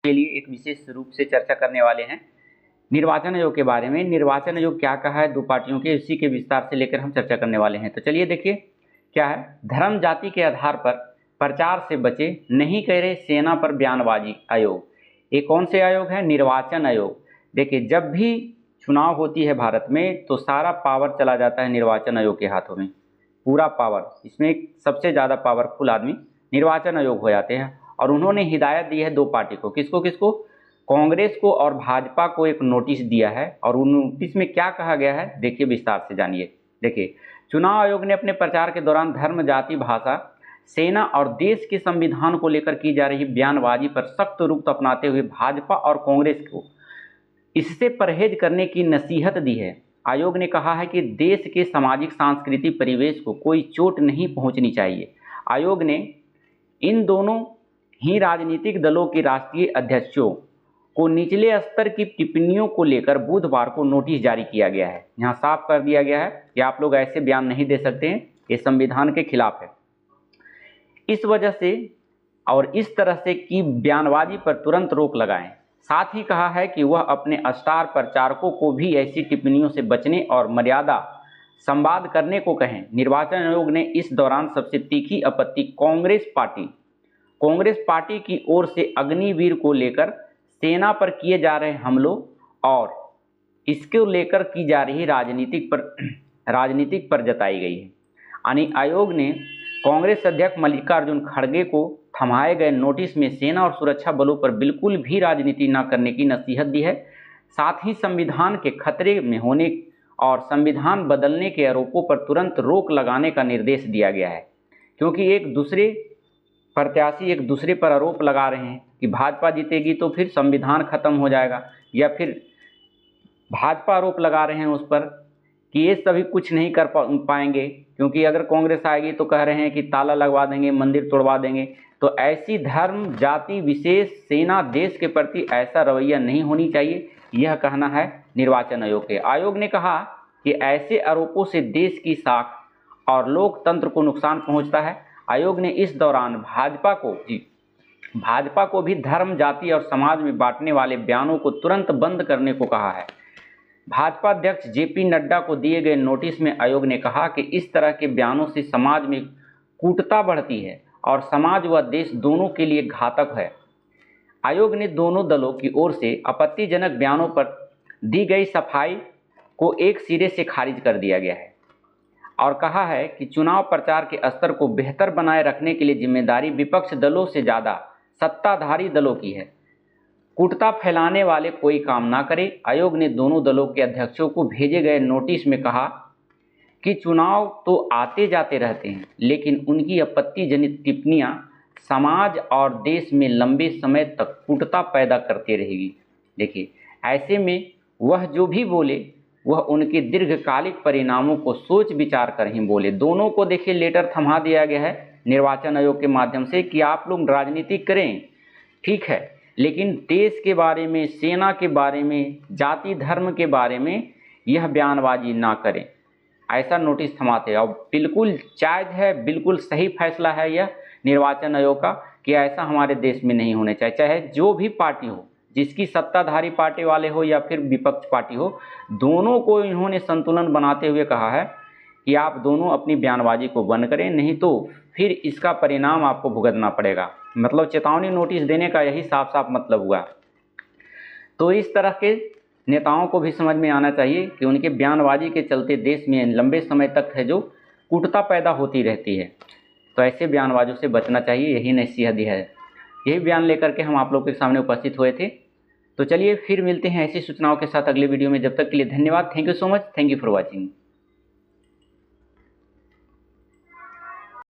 के लिए एक विशेष रूप से चर्चा करने वाले हैं निर्वाचन आयोग के बारे में। निर्वाचन आयोग क्या कहा है दो पार्टियों के, इसी के विस्तार से लेकर हम चर्चा करने वाले हैं। तो चलिए देखिए क्या है। धर्म जाति के आधार पर प्रचार से बचे, नहीं कह रहे सेना पर बयानबाजी आयोग। ये कौन से आयोग है? निर्वाचन आयोग। देखिए जब भी चुनाव होती है भारत में तो सारा पावर चला जाता है निर्वाचन आयोग के हाथों में, पूरा पावर। इसमें सबसे ज़्यादा पावरफुल आदमी निर्वाचन आयोग हो जाते हैं। और उन्होंने हिदायत दी है दो पार्टी को, किसको किसको? कांग्रेस को और भाजपा को एक नोटिस दिया है। और उन नोटिस में क्या कहा गया है देखिए, विस्तार से जानिए। देखिए, चुनाव आयोग ने अपने प्रचार के दौरान धर्म, जाति, भाषा, सेना और देश के संविधान को लेकर की जा रही बयानबाजी पर सख्त रुख अपनाते हुए भाजपा और कांग्रेस को इससे परहेज करने की नसीहत दी है। आयोग ने कहा है कि देश के सामाजिक सांस्कृतिक परिवेश को कोई चोट नहीं पहुंचनी चाहिए। आयोग ने इन दोनों ही राजनीतिक दलों के राष्ट्रीय अध्यक्षों को निचले स्तर की टिप्पणियों को लेकर बुधवार को नोटिस जारी किया गया है। यहाँ साफ कर दिया गया है कि आप लोग ऐसे बयान नहीं दे सकते हैं, ये संविधान के खिलाफ है। इस वजह से और इस तरह से की बयानबाजी पर तुरंत रोक लगाएं। साथ ही कहा है कि वह अपने स्टार प्रचारकों को भी ऐसी टिप्पणियों से बचने और मर्यादा संवाद करने को कहें। निर्वाचन आयोग ने इस दौरान सबसे तीखी आपत्ति कांग्रेस पार्टी की ओर से अग्निवीर को लेकर सेना पर किए जा रहे हमलों और इसको लेकर की जा रही राजनीतिक पर जताई गई है। यानी आयोग ने कांग्रेस अध्यक्ष मल्लिकार्जुन खड़गे को थमाए गए नोटिस में सेना और सुरक्षा बलों पर बिल्कुल भी राजनीति न करने की नसीहत दी है। साथ ही संविधान के खतरे में होने और संविधान बदलने के आरोपों पर तुरंत रोक लगाने का निर्देश दिया गया है। क्योंकि एक दूसरे प्रत्याशी एक दूसरे पर आरोप लगा रहे हैं कि भाजपा जीतेगी तो फिर संविधान खत्म हो जाएगा, या फिर भाजपा आरोप लगा रहे हैं उस पर कि ये सभी कुछ नहीं कर पाएंगे, क्योंकि अगर कांग्रेस आएगी तो कह रहे हैं कि ताला लगवा देंगे, मंदिर तोड़वा देंगे। तो ऐसी धर्म जाति विशेष, सेना, देश के प्रति ऐसा रवैया नहीं होनी चाहिए, यह कहना है निर्वाचन आयोग के। आयोग ने कहा कि ऐसे आरोपों से देश की साख और लोकतंत्र को नुकसान पहुंचता है। आयोग ने इस दौरान भाजपा को भी धर्म, जाति और समाज में बांटने वाले बयानों को तुरंत बंद करने को कहा है। भाजपा अध्यक्ष जेपी नड्डा को दिए गए नोटिस में आयोग ने कहा कि इस तरह के बयानों से समाज में कूटता बढ़ती है और समाज व देश दोनों के लिए घातक है। आयोग ने दोनों दलों की ओर से आपत्तिजनक बयानों पर दी गई सफाई को एक सिरे से खारिज कर दिया गया है और कहा है कि चुनाव प्रचार के स्तर को बेहतर बनाए रखने के लिए जिम्मेदारी विपक्ष दलों से ज़्यादा सत्ताधारी दलों की है। कूटता फैलाने वाले कोई काम ना करे। आयोग ने दोनों दलों के अध्यक्षों को भेजे गए नोटिस में कहा कि चुनाव तो आते जाते रहते हैं, लेकिन उनकी आपत्तिजनित टिप्पणियां समाज और देश में लंबे समय तक कूटता पैदा करती रहेगी। देखिए, ऐसे में वह जो भी बोले वह उनके दीर्घकालिक परिणामों को सोच विचार कर ही बोले। दोनों को देखिए लेटर थमा दिया गया है निर्वाचन आयोग के माध्यम से कि आप लोग राजनीति करें, ठीक है, लेकिन देश के बारे में, सेना के बारे में, जाति धर्म के बारे में यह बयानबाजी ना करें। ऐसा नोटिस थमाते हैं और बिल्कुल जायज़ है, बिल्कुल सही फैसला है यह निर्वाचन आयोग का कि ऐसा हमारे देश में नहीं होना चाहिए। चाहे जो भी पार्टी हो, जिसकी सत्ताधारी पार्टी वाले हो या फिर विपक्ष पार्टी हो, दोनों को इन्होंने संतुलन बनाते हुए कहा है कि आप दोनों अपनी बयानबाजी को बंद करें, नहीं तो फिर इसका परिणाम आपको भुगतना पड़ेगा। मतलब चेतावनी नोटिस देने का यही साफ साफ मतलब हुआ। तो इस तरह के नेताओं को भी समझ में आना चाहिए कि उनके बयानबाजी के चलते देश में लंबे समय तक है जो कूटता पैदा होती रहती है, तो ऐसे बयानबाजों से बचना चाहिए, यही नसीहत है। यही बयान लेकर के हम आप लोग के सामने उपस्थित हुए थे। तो चलिए फिर मिलते हैं ऐसी सूचनाओं के साथ अगले वीडियो में। जब तक के लिए धन्यवाद। Thank you so much. Thank you for watching.